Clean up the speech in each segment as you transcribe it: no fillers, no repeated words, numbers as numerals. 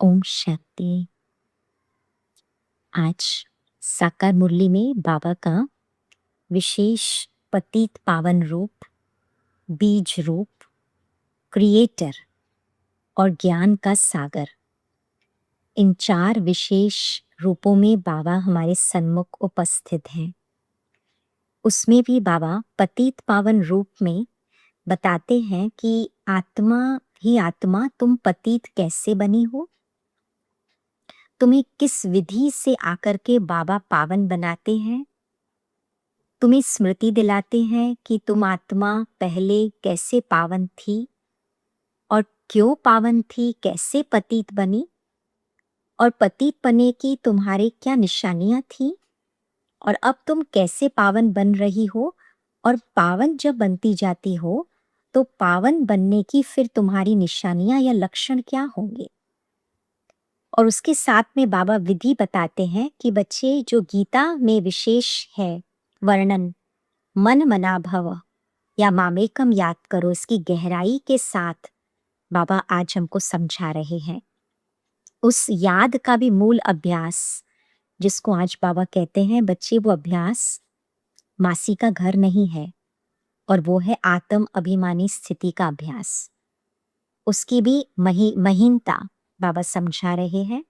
ओम शांति। आज साकार मुरली में बाबा का विशेष पतित पावन रूप, बीज रूप, क्रिएटर और ज्ञान का सागर, इन 4 विशेष रूपों में बाबा हमारे सन्मुख उपस्थित हैं। उसमें भी बाबा पतित पावन रूप में बताते हैं कि आत्मा ही आत्मा तुम पतित कैसे बनी हो, तुम्हें किस विधि से आकर के बाबा पावन बनाते हैं, तुम्हें स्मृति दिलाते हैं कि तुम आत्मा पहले कैसे पावन थी और क्यों पावन थी, कैसे पतित बनी और पतित बने की तुम्हारे क्या निशानियां थी और अब तुम कैसे पावन बन रही हो। और पावन जब बनती जाती हो तो पावन बनने की फिर तुम्हारी निशानियां या लक्षण क्या होंगे। और उसके साथ में बाबा विधि बताते हैं कि बच्चे, जो गीता में विशेष है वर्णन, मन मना भव या मामेकम याद करो, इसकी गहराई के साथ बाबा आज हमको समझा रहे हैं। उस याद का भी मूल अभ्यास, जिसको आज बाबा कहते हैं बच्चे, वो अभ्यास मासी का घर नहीं है और वो है आत्म अभिमानी स्थिति का अभ्यास। उसकी भी महीनता बाबा समझा रहे हैं।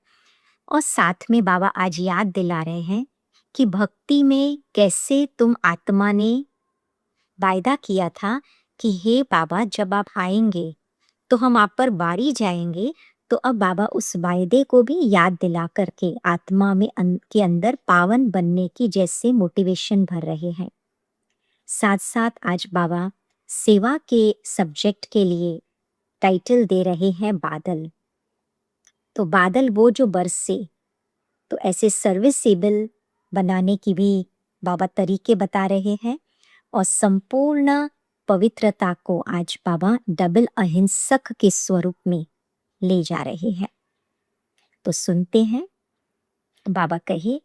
और साथ में बाबा आज याद दिला रहे हैं कि भक्ति में कैसे तुम आत्मा ने वायदा किया था कि हे बाबा, जब आप आएंगे तो हम आप पर बारी जाएंगे। तो अब बाबा उस वायदे को भी याद दिला करके आत्मा में के अंदर पावन बनने की जैसे मोटिवेशन भर रहे हैं। साथ साथ आज बाबा सेवा के सब्जेक्ट के लिए टाइटल दे रहे हैं बादल। तो बादल वो जो बरसे, तो ऐसे सर्विसेबल बनाने की भी बाबा तरीके बता रहे हैं। और संपूर्ण पवित्रता को आज बाबा डबल अहिंसक के स्वरूप में ले जा रहे हैं। तो सुनते हैं बाबा कहे,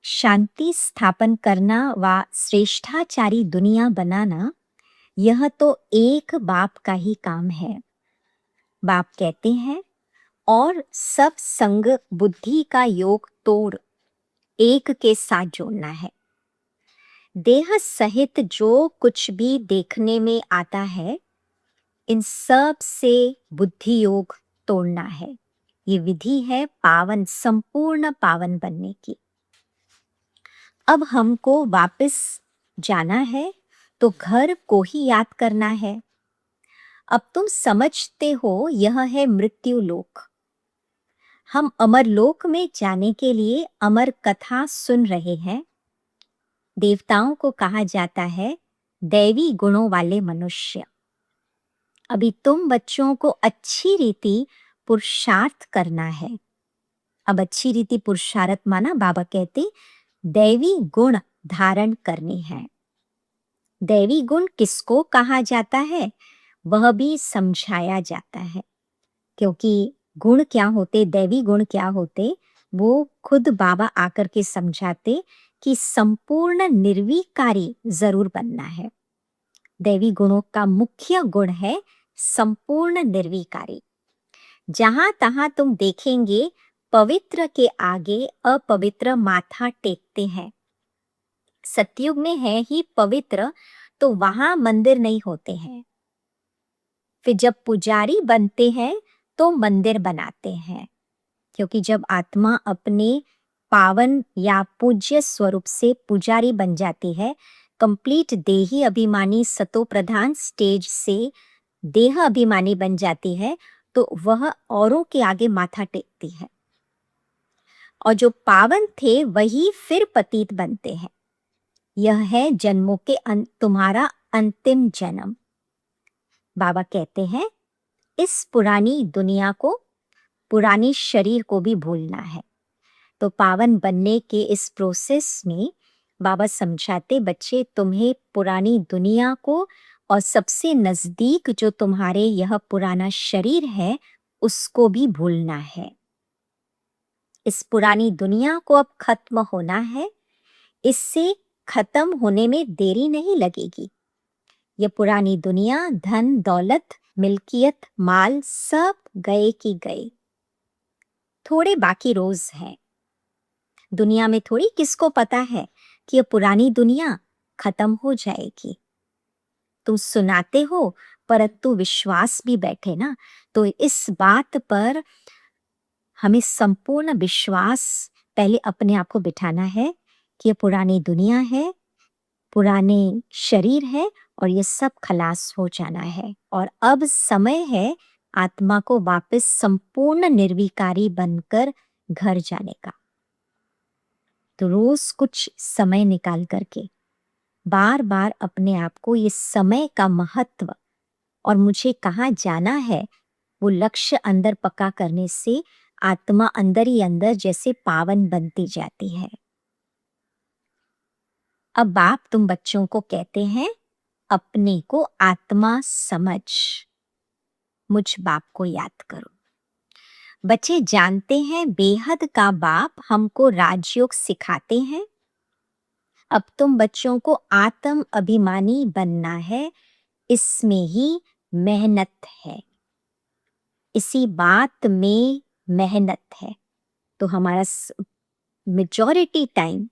शांति स्थापन करना व श्रेष्ठाचारी दुनिया बनाना, यह तो एक बाप का ही काम है। बाप कहते हैं, और सब संग बुद्धि का योग तोड़ एक के साथ जोड़ना है। देह सहित जो कुछ भी देखने में आता है, इन सब से बुद्धि योग तोड़ना है। ये विधि है पावन, संपूर्ण पावन बनने की। अब हमको वापस जाना है तो घर को ही याद करना है। अब तुम समझते हो यह है मृत्यु लोक। हम अमर लोक में जाने के लिए अमर कथा सुन रहे हैं। देवताओं को कहा जाता है दैवी गुणों वाले मनुष्य। अभी तुम बच्चों को अच्छी रीति पुरुषार्थ करना है। अब अच्छी रीति पुरुषार्थ माना बाबा कहते दैवी गुण धारण करने हैं। दैवी गुण किसको कहा जाता है वह भी समझाया जाता है, क्योंकि गुण क्या होते, दैवी गुण क्या होते, वो खुद बाबा आकर के समझाते कि संपूर्ण निर्विकारी जरूर बनना है। दैवी गुणों का मुख्य गुण है संपूर्ण निर्विकारी। जहां तहां तुम देखेंगे पवित्र के आगे अपवित्र माथा टेकते हैं। सतयुग में है ही पवित्र, तो वहां मंदिर नहीं होते हैं। फिर जब पुजारी बनते हैं तो मंदिर बनाते हैं, क्योंकि जब आत्मा अपने पावन या पूज्य स्वरूप से पुजारी बन जाती है, कंप्लीट देही अभिमानी सतो प्रधान स्टेज से देह अभिमानी बन जाती है, तो वह औरों के आगे माथा टेकती है। और जो पावन थे वही फिर पतित बनते हैं। यह है जन्मों के तुम्हारा अंतिम जन्म। बाबा कहते हैं इस पुरानी दुनिया को, पुरानी शरीर को भी भूलना है। तो पावन बनने के इस प्रोसेस में बाबा समझाते बच्चे, तुम्हें पुरानी दुनिया को और सबसे नजदीक जो तुम्हारे यह पुराना शरीर है उसको भी भूलना है। इस पुरानी दुनिया को अब खत्म होना है। इससे खत्म होने में देरी नहीं लगेगी। ये पुरानी दुनिया, धन दौलत, मिल्कियत, माल सब गए की गए। थोड़े बाकी रोज हैं। दुनिया में थोड़ी किसको पता है कि ये पुरानी दुनिया खत्म हो जाएगी। तुम सुनाते हो परंतु विश्वास भी बैठे ना, तो इस बात पर हमें संपूर्ण विश्वास पहले अपने आप को बिठाना है कि ये पुरानी दुनिया है, पुराने शरीर है और ये सब खलास हो जाना है और अब समय है आत्मा को वापस संपूर्ण निर्विकारी बनकर घर जाने का। तो रोज कुछ समय निकाल करके बार बार अपने आप को ये समय का महत्व और मुझे कहाँ जाना है वो लक्ष्य अंदर पक्का करने से आत्मा अंदर ही अंदर जैसे पावन बनती जाती है। अब बाप तुम बच्चों को कहते हैं अपने को आत्मा समझ, मुझ बाप को याद करो। बच्चे जानते हैं बेहद का बाप हमको राजयोग सिखाते हैं। अब तुम बच्चों को आत्म अभिमानी बनना है, इसमें ही मेहनत है, इसी बात में मेहनत है। तो हमारा मेजॉरिटी टाइम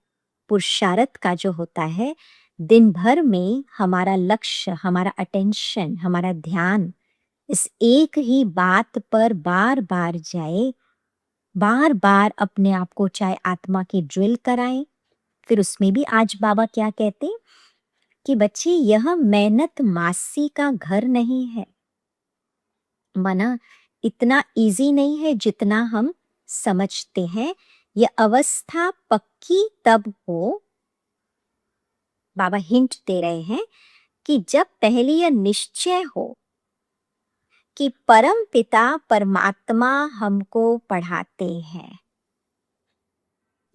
पुरुषार्थ का जो होता है, दिन भर में हमारा लक्ष्य, हमारा अटेंशन, हमारा ध्यान इस एक ही बात पर बार बार जाए। बार बार अपने आप को चाहे आत्मा की ड्रिल कराएं। फिर उसमें भी आज बाबा क्या कहते कि बच्चे यह मेहनत मासी का घर नहीं है। मना इतना इजी नहीं है जितना हम समझते हैं। यह अवस्था पक्की तब हो, बाबा हिंट दे रहे हैं कि जब पहले यह निश्चय हो कि परम पिता परमात्मा हमको पढ़ाते हैं।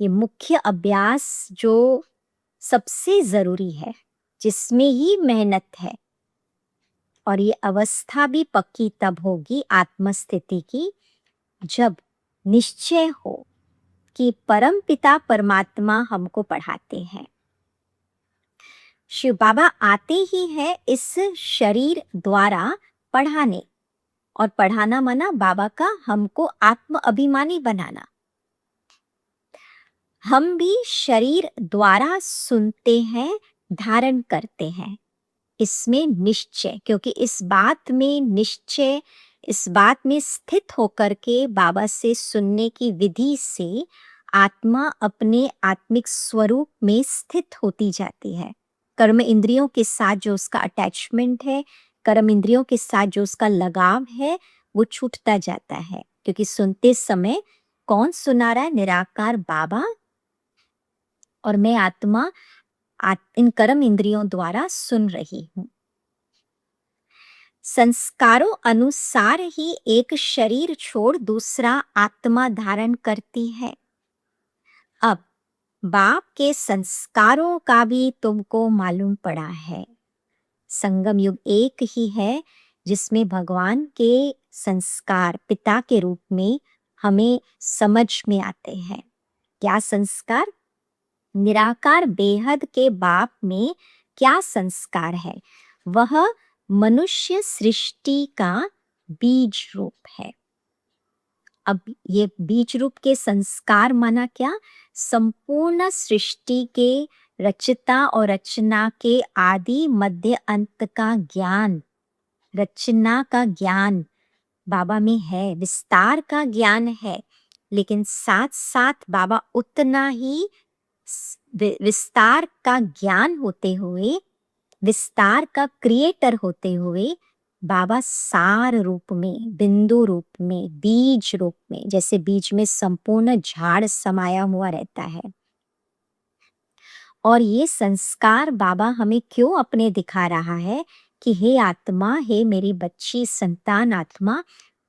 ये मुख्य अभ्यास जो सबसे जरूरी है, जिसमें ही मेहनत है। और ये अवस्था भी पक्की तब होगी आत्मस्थिति की, जब निश्चय हो कि परम पिता परमात्मा हमको पढ़ाते हैं। शिव बाबा आते ही है इस शरीर द्वारा पढ़ाने, और पढ़ाना मना बाबा का हमको आत्म अभिमानी बनाना। हम भी शरीर द्वारा सुनते हैं, धारण करते हैं। इसमें निश्चय, क्योंकि इस बात में निश्चय, इस बात में स्थित होकर के बाबा से सुनने की विधि से आत्मा अपने आत्मिक स्वरूप में स्थित होती जाती है। कर्म इंद्रियों के साथ जो उसका अटैचमेंट है, कर्म इंद्रियों के साथ जो उसका लगाव है, वो छूटता जाता है। क्योंकि सुनते समय कौन सुना रहा है? निराकार बाबा, और मैं आत्मा इन कर्म इंद्रियों द्वारा सुन रही हूं। संस्कारों अनुसार ही एक शरीर छोड़ दूसरा आत्मा धारण करती है। अब बाप के संस्कारों का भी तुमको मालूम पड़ा है। संगम युग एक ही है जिसमें भगवान के संस्कार पिता के रूप में हमें समझ में आते हैं। क्या संस्कार? निराकार बेहद के बाप में क्या संस्कार है? वह मनुष्य सृष्टि का बीज रूप है। अब ये बीज रूप के संस्कार माना क्या? संपूर्ण सृष्टि के रचता और रचना के आदि मध्य अंत का ज्ञान, रचना का ज्ञान बाबा में है, विस्तार का ज्ञान है। लेकिन साथ साथ बाबा उतना ही विस्तार का ज्ञान होते हुए, विस्तार का क्रिएटर होते हुए, बाबा सार रूप में, बिंदु रूप में, बीज रूप में, जैसे बीज में संपूर्ण झाड़ समाया हुआ रहता है। और ये संस्कार बाबा हमें क्यों अपने दिखा रहा है कि हे आत्मा, हे मेरी बच्ची संतान आत्मा,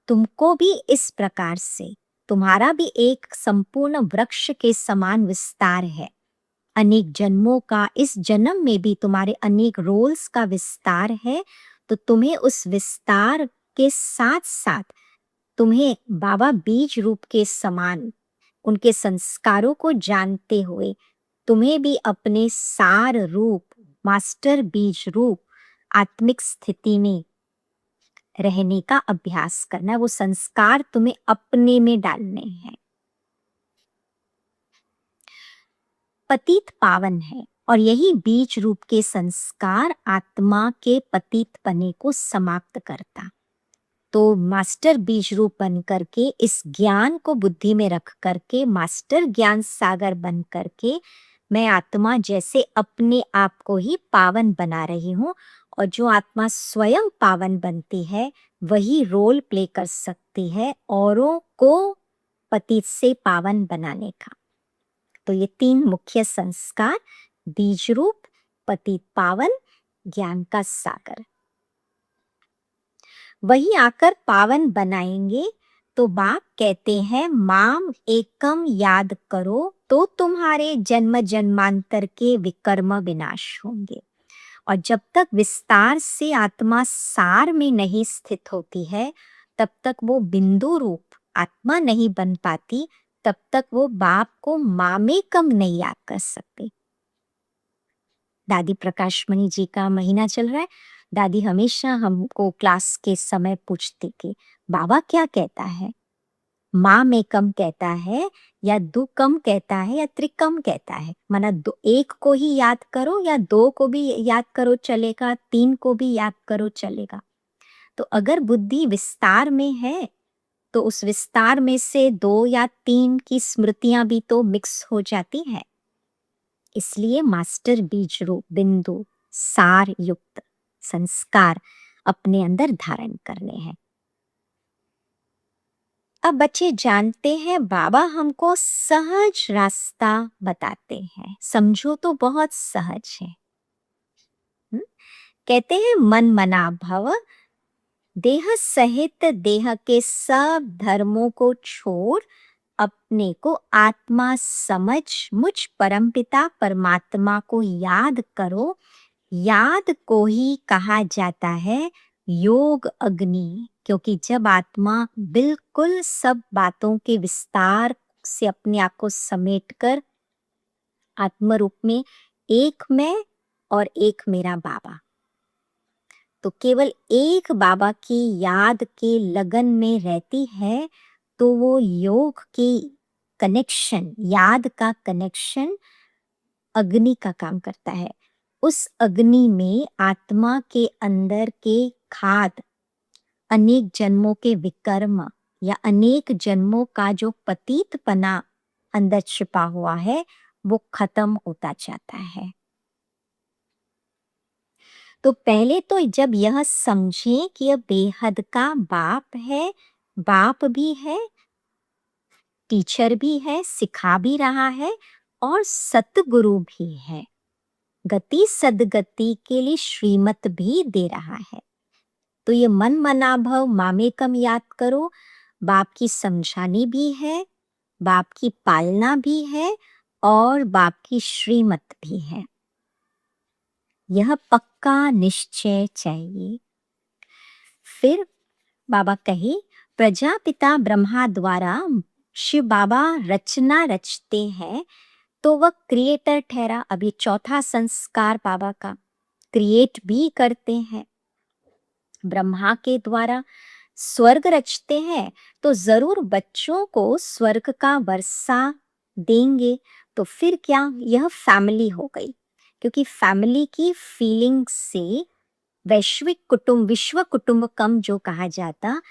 तुमको भी इस प्रकार से, तुम्हारा भी एक संपूर्ण वृक्ष के समान विस्तार है। अनेक जन्मों का, इस जन्म में भी तुम्हारे अनेक रोल्स का विस्तार है। तो तुम्हें उस विस्तार के साथ साथ तुम्हें बाबा बीज रूप के समान उनके संस्कारों को जानते हुए तुम्हें भी अपने सार रूप, मास्टर बीज रूप आत्मिक स्थिति में रहने का अभ्यास करना है, वो संस्कार तुम्हें अपने में डालने हैं। पतित पावन है और यही बीज रूप के संस्कार आत्मा के पतित पने को समाप्त करता। तो मास्टर बीज रूप बन करके इस ज्ञान को बुद्धि में रख करके मास्टर ज्ञान सागर बन करके मैं आत्मा जैसे अपने आप को ही पावन बना रही हूँ, और जो आत्मा स्वयं पावन बनती है वही रोल प्ले कर सकती है औरों को पतित से पावन बनाने का। तो ये 3 मुख्य संस्कार, बीज रूप, पतित पावन, ज्ञान का सागर, वही आकर पावन बनाएंगे। तो बाप कहते हैं माम एकम याद करो तो तुम्हारे जन्म जन्मांतर के विकर्म विनाश होंगे। और जब तक विस्तार से आत्मा सार में नहीं स्थित होती है तब तक वो बिंदु रूप आत्मा नहीं बन पाती, तब तक वो बाप को मामे कम नहीं याद कर सकते। दादी प्रकाशमणि जी का महीना चल रहा है। दादी हमेशा हमको क्लास के समय पूछती कि बाबा क्या कहता है, माँ में कम कहता है या दो कम कहता है या त्रिकम कहता है। माना दो, एक को ही याद करो या दो को भी याद करो चलेगा, 3 को भी याद करो चलेगा। तो अगर बुद्धि विस्तार में है तो उस विस्तार में से 2 या 3 की स्मृतियां भी तो मिक्स हो जाती है। इसलिए मास्टर बीज रूप बिंदु सार युक्त संस्कार अपने अंदर धारण करने हैं। अब बच्चे जानते हैं बाबा हमको सहज रास्ता बताते हैं, समझो तो बहुत सहज है। कहते हैं मन मना भव, देह सहित देह के सब धर्मों को छोड़ अपने को आत्मा समझ मुझ परमपिता परमात्मा को याद करो। याद को ही कहा जाता है योग अग्नि, क्योंकि जब आत्मा बिल्कुल सब बातों के विस्तार से अपने आप को समेटकर आत्म रूप में एक मैं और एक मेरा बाबा, तो केवल एक बाबा की याद के लगन में रहती है, तो वो योग की कनेक्शन, याद का कनेक्शन अग्नि का काम करता है। उस अग्नि में आत्मा के अंदर के खाद, अनेक जन्मों के विकर्म या अनेक जन्मों का जो पतितपना अंदर छिपा हुआ है वो खत्म होता जाता है। तो पहले तो जब यह समझें कि यह बेहद का बाप है, बाप भी है, टीचर भी है, सिखा भी रहा है और सतगुरु भी है, गति सदगति के लिए श्रीमत भी दे रहा है। तो ये मन मना भव मामे कम याद करो, बाप की समझानी भी है, बाप की पालना भी है और बाप की श्रीमत भी है। यह पक्का निश्चय चाहिए। फिर बाबा कहे प्रजापिता ब्रह्मा द्वारा शिव बाबा रचना रचते हैं तो वह क्रिएटर ठहरा। अभी चौथा संस्कार बाबा का, क्रिएट भी करते हैं। ब्रह्मा के द्वारा स्वर्ग रचते हैं तो जरूर बच्चों को स्वर्ग का वर्षा देंगे। तो फिर क्या, यह फैमिली हो गई, क्योंकि फैमिली की फीलिंग से वैश्विक कुटुंब, विश्व कुटुंबकम जो कहा जाता,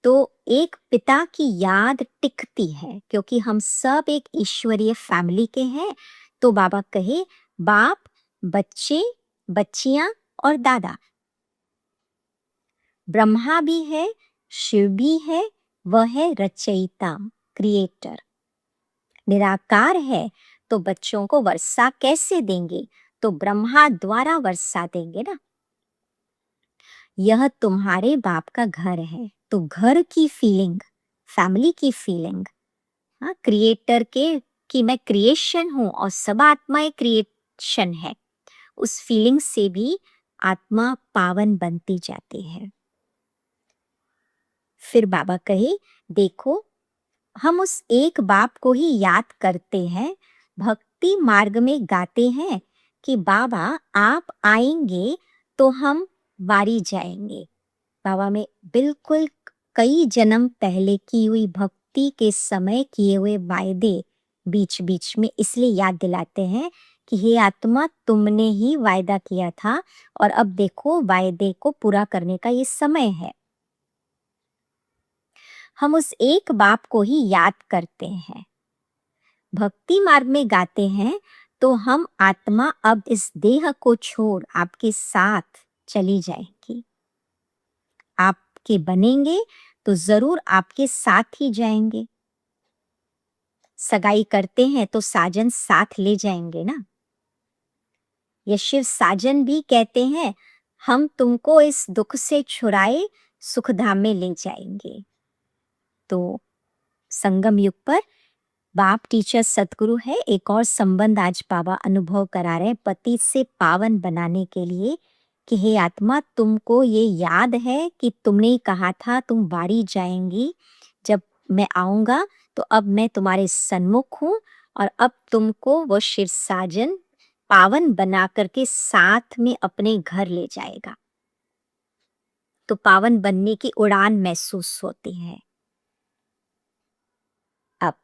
तो एक पिता की याद टिकती है, क्योंकि हम सब एक ईश्वरीय फैमिली के हैं। तो बाबा कहे बाप, बच्चे, बच्चियां और दादा, ब्रह्मा भी है, शिव भी है, वह है रचयिता, क्रिएटर। निराकार है तो बच्चों को वर्षा कैसे देंगे, तो ब्रह्मा द्वारा वर्षा देंगे ना। यह तुम्हारे बाप का घर है, तो घर की फीलिंग, फैमिली की फीलिंग, हाँ, क्रिएटर के कि मैं क्रिएशन हूं और सब आत्माएं क्रिएशन है, उस फीलिंग से भी आत्मा पावन बनती जाती है। फिर बाबा कहे देखो हम उस एक बाप को ही याद करते हैं, भक्ति मार्ग में गाते हैं कि बाबा आप आएंगे तो हम वारी जाएंगे। बाबा में बिल्कुल कई जन्म पहले की हुई भक्ति के समय किए हुए वायदे बीच बीच में इसलिए याद दिलाते हैं कि हे आत्मा, तुमने ही वायदा किया था और अब देखो वायदे को पूरा करने का ये समय है। हम उस एक बाप को ही याद करते हैं, भक्ति मार्ग में गाते हैं, तो हम आत्मा अब इस देह को छोड़ आपके साथ चली जाएगी। आपके बनेंगे तो जरूर आपके साथ ही जाएंगे। सगाई करते हैं तो साजन साथ ले जाएंगे ना। ये शिव साजन भी कहते हैं, हम तुमको इस दुख से छुड़ाए सुखधाम में ले जाएंगे। तो संगम युग पर बाप टीचर सतगुरु है। एक और संबंध आज बाबा अनुभव करा रहे हैं पति से पावन बनाने के लिए कि हे आत्मा, तुमको ये याद है कि तुमने ही कहा था तुम बाड़ी जाएंगी, जब मैं आऊंगा तो अब मैं तुम्हारे सन्मुख हूँ और अब तुमको वो शिव साजन पावन बना करके साथ में अपने घर ले जाएगा। तो पावन बनने की उड़ान महसूस होती है। अब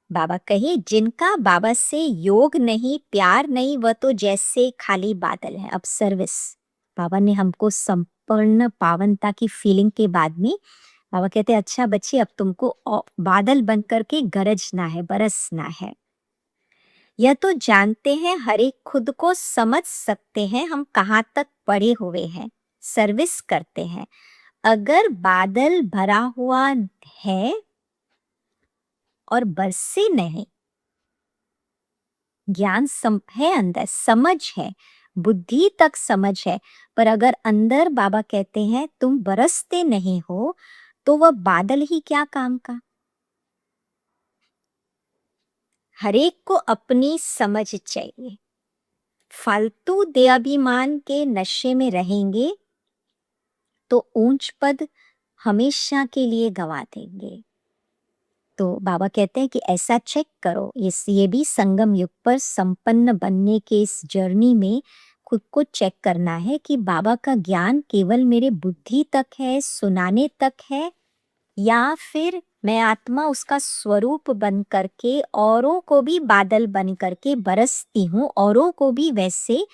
बाबा कहे, जिनका बाबा से योग नहीं, प्यार नहीं, वह तो जैसे खाली बादल है। अब सर्विस, बाबा ने हमको संपूर्ण पावनता की फीलिंग के बाद में बाबा कहते हैं, अच्छा बच्चे, अब तुमको बादल बन करके गरजना है, बरसना है। यह तो जानते हैं, हर एक खुद को समझ सकते हैं हम कहाँ तक पड़े हुए हैं, सर्विस करते हैं। अगर बादल भरा हुआ है और बरसे नहीं, ज्ञान है, अंदर समझ है, बुद्धि तक समझ है, पर अगर अंदर बाबा कहते हैं तुम बरसते नहीं हो, तो वह बादल ही क्या काम का। हरेक को अपनी समझ चाहिए। फालतू देहाभिमान के नशे में रहेंगे तो ऊंच पद हमेशा के लिए गवा देंगे। तो बाबा कहते हैं कि ऐसा चेक करो, ये भी संगम युग पर संपन्न बनने के इस जर्नी में खुद को चेक करना है कि बाबा का ज्ञान केवल मेरे बुद्धि तक है, सुनाने तक है, या फिर मैं आत्मा उसका स्वरूप बन करके औरों को भी बादल बन करके बरसती हूँ, औरों को भी वैसे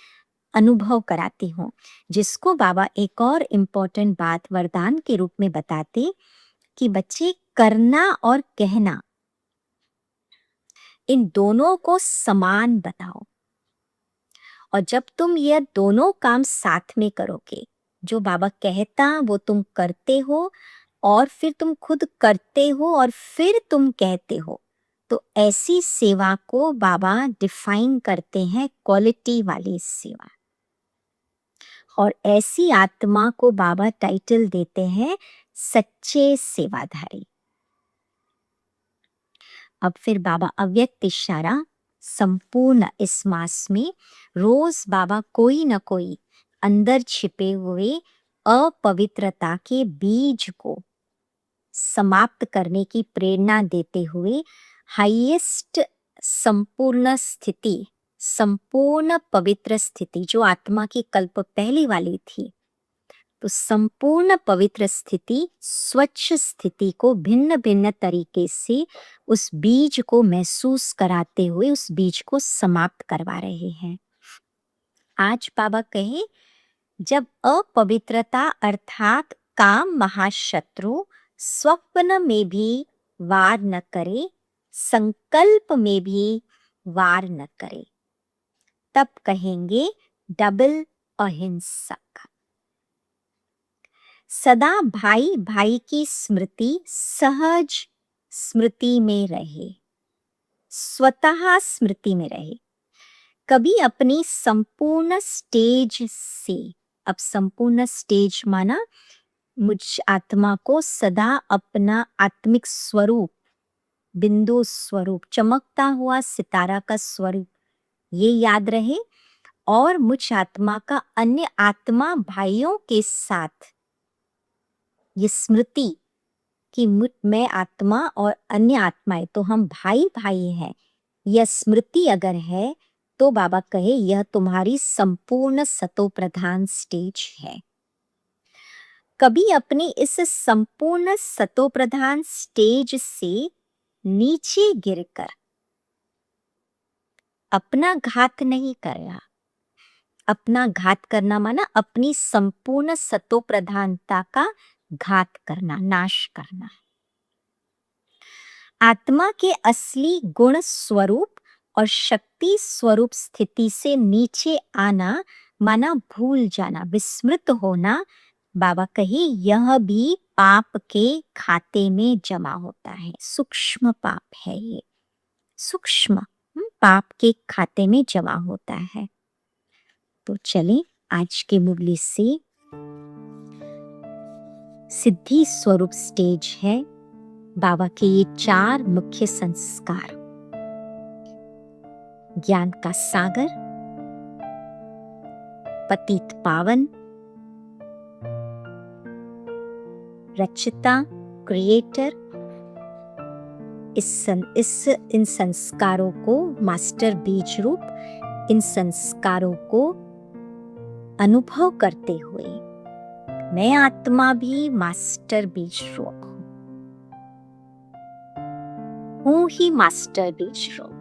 अनुभव कराती हूँ। जिसको बाबा एक और इम्पोर्टेंट बात वरदान के रूप में बताते कि बच्चे, करना और कहना, इन दोनों को समान बनाओ। और जब तुम ये दोनों काम साथ में करोगे, जो बाबा कहता वो तुम करते हो और फिर तुम खुद करते हो और फिर तुम कहते हो, तो ऐसी सेवा को बाबा डिफाइन करते हैं क्वालिटी वाली सेवा। और ऐसी आत्मा को बाबा टाइटल देते हैं सच्चे सेवाधारी। अब फिर बाबा अव्यक्त इशारा संपूर्ण इस मास में रोज बाबा कोई न कोई अंदर छिपे हुए अपवित्रता के बीज को समाप्त करने की प्रेरणा देते हुए हाईएस्ट संपूर्ण स्थिति, संपूर्ण पवित्र स्थिति जो आत्मा की कल्प पहली वाली थी, तो संपूर्ण पवित्र स्थिति, स्वच्छ स्थिति को भिन्न भिन्न तरीके से उस बीज को महसूस कराते हुए उस बीज को समाप्त करवा रहे हैं। आज बाबा कहे, जब अपवित्रता अर्थात काम महाशत्रु स्वप्न में भी वार न करे, संकल्प में भी वार न करे, तब कहेंगे डबल अहिंसक। सदा भाई भाई की स्मृति सहज स्मृति में रहे, स्वतः स्मृति में रहे। कभी अपनी संपूर्ण स्टेज से, अब संपूर्ण स्टेज माना मुझ आत्मा को सदा अपना आत्मिक स्वरूप, बिंदु स्वरूप, चमकता हुआ सितारा का स्वरूप ये याद रहे, और मुझ आत्मा का अन्य आत्मा भाइयों के साथ ये स्मृति कि मैं आत्मा और अन्य आत्माएं तो हम भाई भाई हैं, यह स्मृति अगर है तो बाबा कहे यह तुम्हारी संपूर्ण सतो प्रधान स्टेज है। कभी अपनी इस संपूर्ण सतोप्रधान स्टेज से नीचे गिरकर अपना घात नहीं करा। अपना घात करना माना अपनी संपूर्ण सतोप्रधानता का घात करना, नाश करना। आत्मा के असली गुण स्वरूप और शक्ति स्वरूप स्थिति से नीचे आना माना भूल जाना, विस्मृत होना। बाबा कहे यह भी पाप के खाते में जमा होता है। सूक्ष्म पाप है ये, सूक्ष्म पाप के खाते में जमा होता है। तो चलें आज के मुरली से सिद्धि स्वरूप स्टेज है। बाबा के ये 4 मुख्य संस्कार, ज्ञान का सागर, पतित पावन, रचयिता, क्रिएटर, इन संस्कारों को मास्टर बीज रूप, इन संस्कारों को अनुभव करते हुए मैं आत्मा भी मास्टर बीज रूप हूँ ही मास्टर बीज रूप।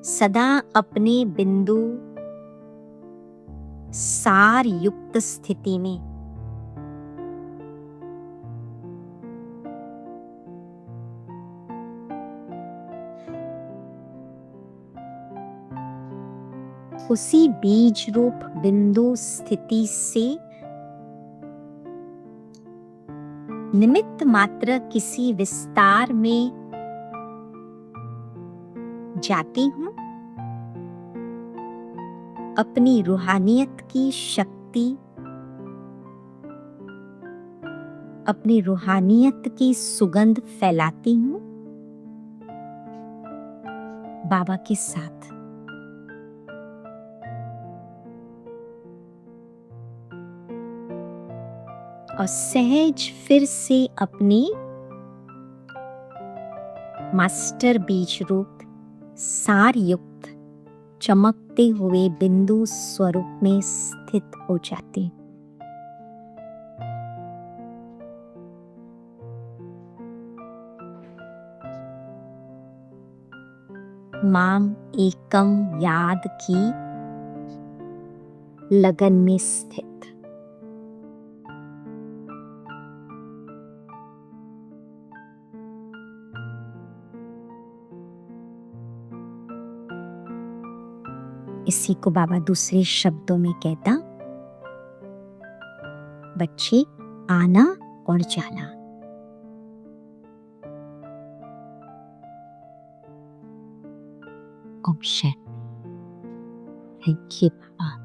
सदा अपने बिंदु सार युक्त स्थिति में उसी बीज रूप बिंदु स्थिति से निमित्त मात्र किसी विस्तार में जाती हूं। अपनी रूहानियत की शक्ति, अपनी रूहानियत की सुगंध फैलाती हूं बाबा के साथ। और सहज फिर से अपनी मास्टर बीज रूप सार युक्त चमकते हुए बिंदु स्वरूप में स्थित हो जाते। माम एकम याद की लगन में स्थित। इसी को बाबा दूसरे शब्दों में कहता, बच्चे आना और जाना। ओम शांति। Thank you Baba.